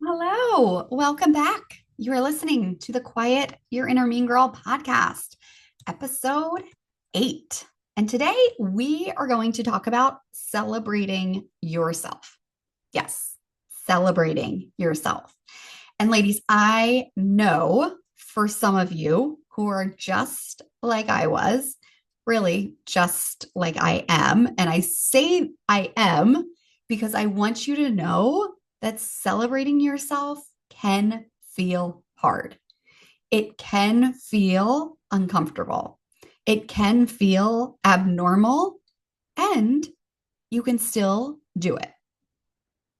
Hello, welcome back. You are listening to the Quiet Your Inner Mean Girl podcast, episode 8. And today we are going to talk about celebrating yourself. Yes, celebrating yourself. And ladies, I know for some of you who are just like I was, really just like I am, and I say I am because I want you to know that celebrating yourself can feel hard. It can feel uncomfortable. It can feel abnormal, and you can still do it.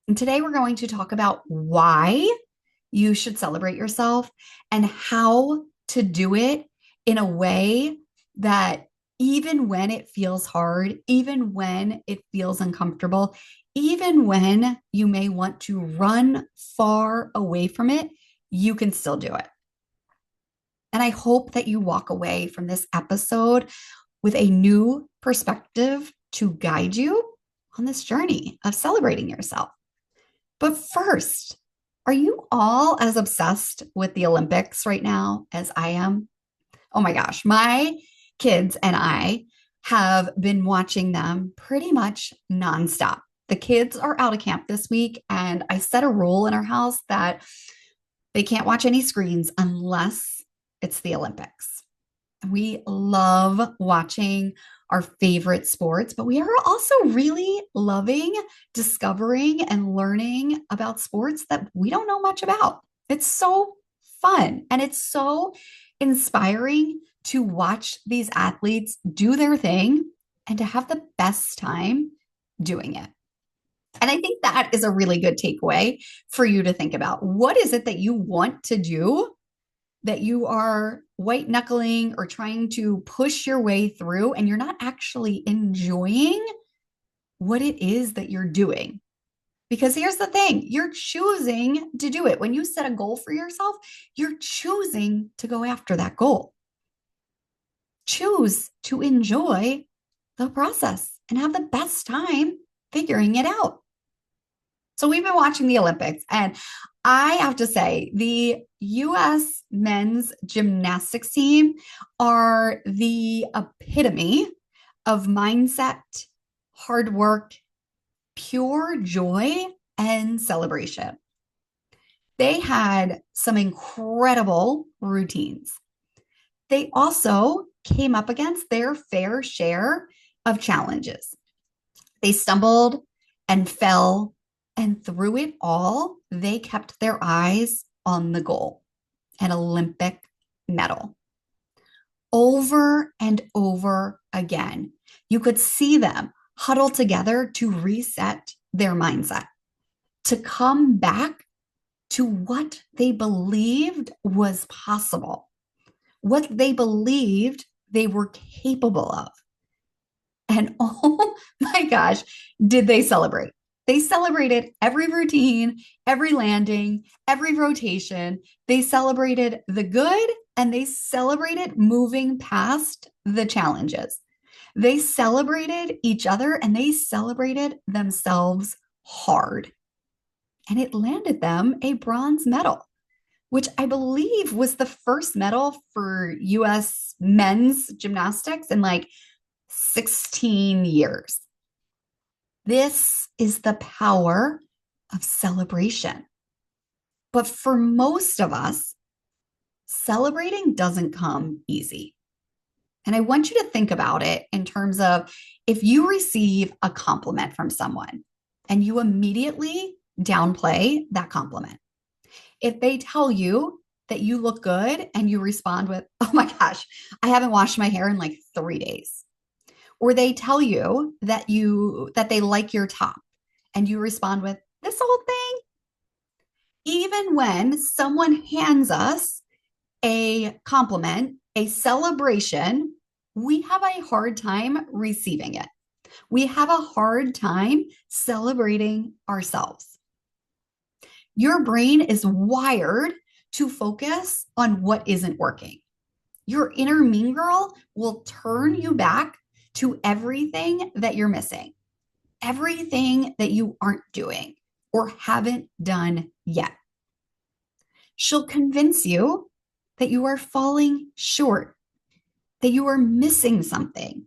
And today we're going to talk about why you should celebrate yourself and how to do it in a way that even when it feels hard, even when it feels uncomfortable, even when you may want to run far away from it, you can still do it. And I hope that you walk away from this episode with a new perspective to guide you on this journey of celebrating yourself. But first, are you all as obsessed with the Olympics right now as I am? Oh my gosh, my kids and I have been watching them pretty much nonstop. The kids are out of camp this week, and I set a rule in our house that they can't watch any screens unless it's the Olympics. We love watching our favorite sports, but we are also really loving discovering and learning about sports that we don't know much about. It's so fun and it's so inspiring to watch these athletes do their thing and to have the best time doing it. And I think that is a really good takeaway for you to think about. What is it that you want to do that you are white knuckling or trying to push your way through and you're not actually enjoying what it is that you're doing? Because here's the thing, you're choosing to do it. When you set a goal for yourself, you're choosing to go after that goal. Choose to enjoy the process and have the best time figuring it out. So we've been watching the Olympics, and I have to say, the US men's gymnastics team are the epitome of mindset, hard work, pure joy, and celebration. They had some incredible routines. They also came up against their fair share of challenges. They stumbled and fell, and through it all, they kept their eyes on the goal, an Olympic medal. Over and over again, you could see them huddle together to reset their mindset, to come back to what they believed was possible, what they believed they were capable of. And oh my gosh, did they celebrate? They celebrated every routine, every landing, every rotation. They celebrated the good and they celebrated moving past the challenges. They celebrated each other and they celebrated themselves hard. And it landed them a bronze medal, which I believe was the first medal for US men's gymnastics in like 16 years. This is the power of celebration. But for most of us, celebrating doesn't come easy. And I want you to think about it in terms of if you receive a compliment from someone and you immediately downplay that compliment. If they tell you that you look good and you respond with, oh my gosh, I haven't washed my hair in like 3 days. Or they tell you that they like your top and you respond with this old thing. Even when someone hands us a compliment, a celebration, we have a hard time receiving it. We have a hard time celebrating ourselves. Your brain is wired to focus on what isn't working. Your inner mean girl will turn you back to everything that you're missing, everything that you aren't doing or haven't done yet. She'll convince you that you are falling short, that you are missing something,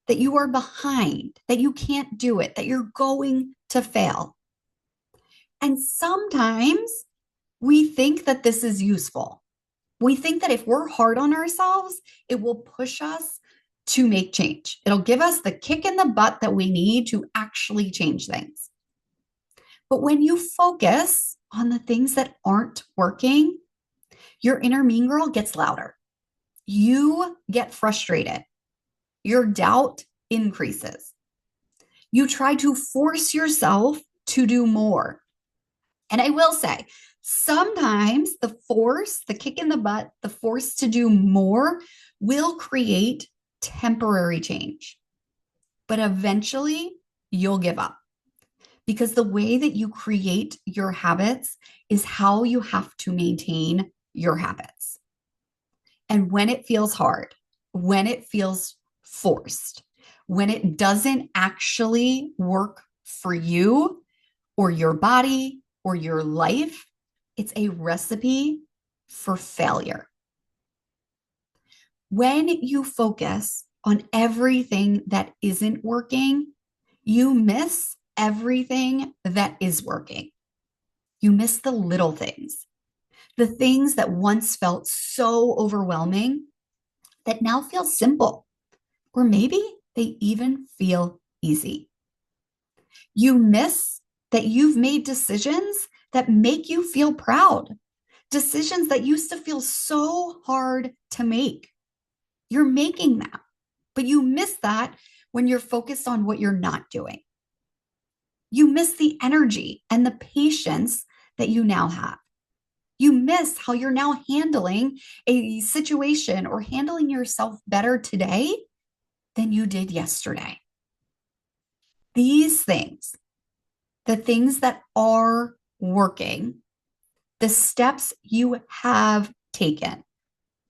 that you are behind, that you can't do it, that you're going to fail. And sometimes we think that this is useful. We think that if we're hard on ourselves, it will push us to make change. It'll give us the kick in the butt that we need to actually change things. But when you focus on the things that aren't working, your inner mean girl gets louder. You get frustrated. Your doubt increases. You try to force yourself to do more. And I will say, sometimes the force, the kick in the butt, the force to do more will create temporary change. But eventually, you'll give up because the way that you create your habits is how you have to maintain your habits. And when it feels hard, when it feels forced, when it doesn't actually work for you or your body or your life, it's a recipe for failure. When you focus on everything that isn't working, you miss everything that is working. You miss the little things, the things that once felt so overwhelming that now feel simple, or maybe they even feel easy. You miss that you've made decisions that make you feel proud, decisions that used to feel so hard to make. You're making them, but you miss that when you're focused on what you're not doing. You miss the energy and the patience that you now have. You miss how you're now handling a situation or handling yourself better today than you did yesterday. These things, the things that are working, the steps you have taken,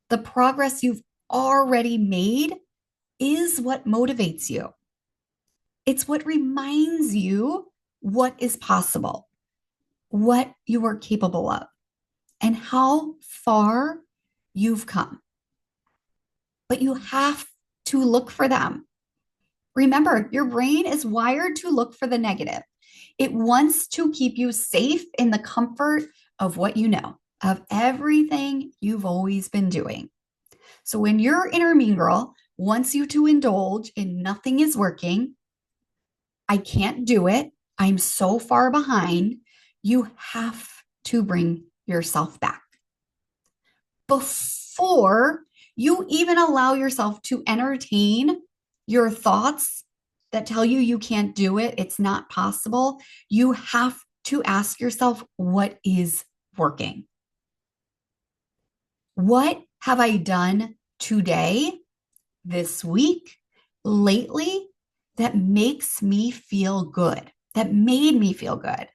the progress you've already made is what motivates you. It's what reminds you what is possible, what you are capable of, and how far you've come. But you have to look for them. Remember, your brain is wired to look for the negative. It wants to keep you safe in the comfort of what you know, of everything you've always been doing. So when your inner mean girl wants you to indulge in nothing is working, I can't do it, I'm so far behind, you have to bring yourself back. Before you even allow yourself to entertain your thoughts that tell you you can't do it, it's not possible, you have to ask yourself, what is working? What have I done today, this week, lately that makes me feel good, that made me feel good?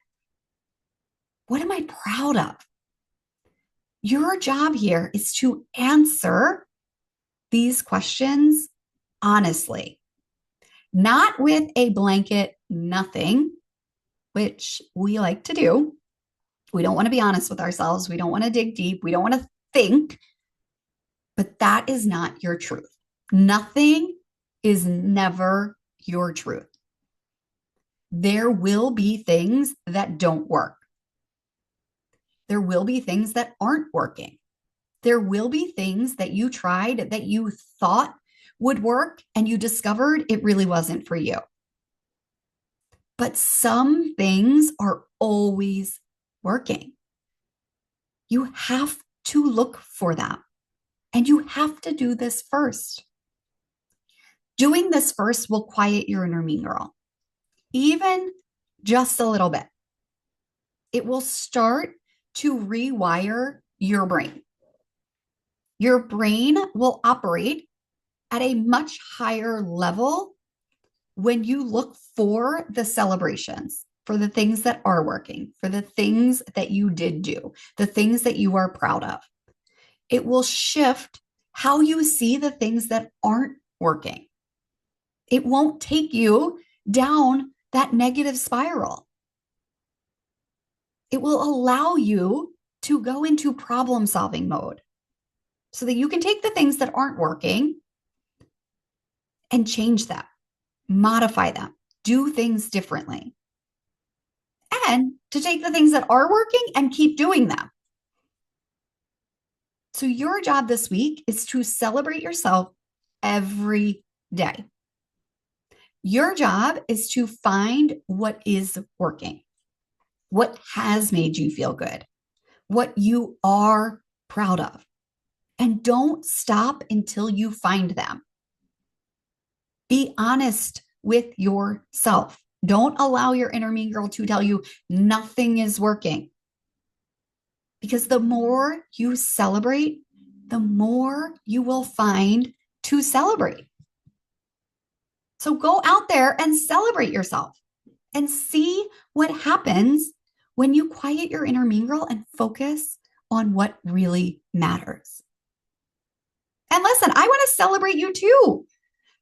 What am I proud of? Your job here is to answer these questions honestly, not with a blanket nothing, which we like to do. We don't want to be honest with ourselves. We don't want to dig deep. We don't want to think, but that is not your truth. Nothing is never your truth. There will be things that don't work. There will be things that aren't working. There will be things that you tried that you thought would work and you discovered it really wasn't for you. But some things are always working. You have to look for them. And you have to do this first. Doing this first will quiet your inner mean girl, even just a little bit. It will start to rewire your brain. Your brain will operate at a much higher level when you look for the celebrations, for the things that are working, for the things that you did do, the things that you are proud of. It will shift how you see the things that aren't working. It won't take you down that negative spiral. It will allow you to go into problem solving mode so that you can take the things that aren't working and change them, modify them, do things differently, and to take the things that are working and keep doing them. So, your job this week is to celebrate yourself every day. Your job is to find what is working, what has made you feel good, what you are proud of. And don't stop until you find them. Be honest with yourself. Don't allow your inner mean girl to tell you nothing is working. Because the more you celebrate, the more you will find to celebrate. So go out there and celebrate yourself and see what happens when you quiet your inner mean girl and focus on what really matters. And listen, I want to celebrate you too.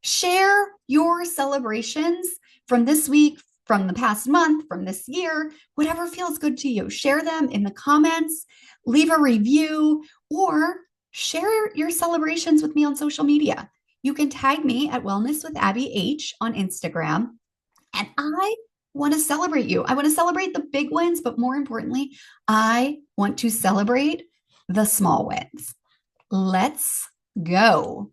Share your celebrations from this week, from the past month, from this year, whatever feels good to you. Share them in the comments, leave a review, or share your celebrations with me on social media. You can tag me at Wellness with Abby H on Instagram. And I want to celebrate you. I want to celebrate the big wins, but more importantly, I want to celebrate the small wins. Let's go.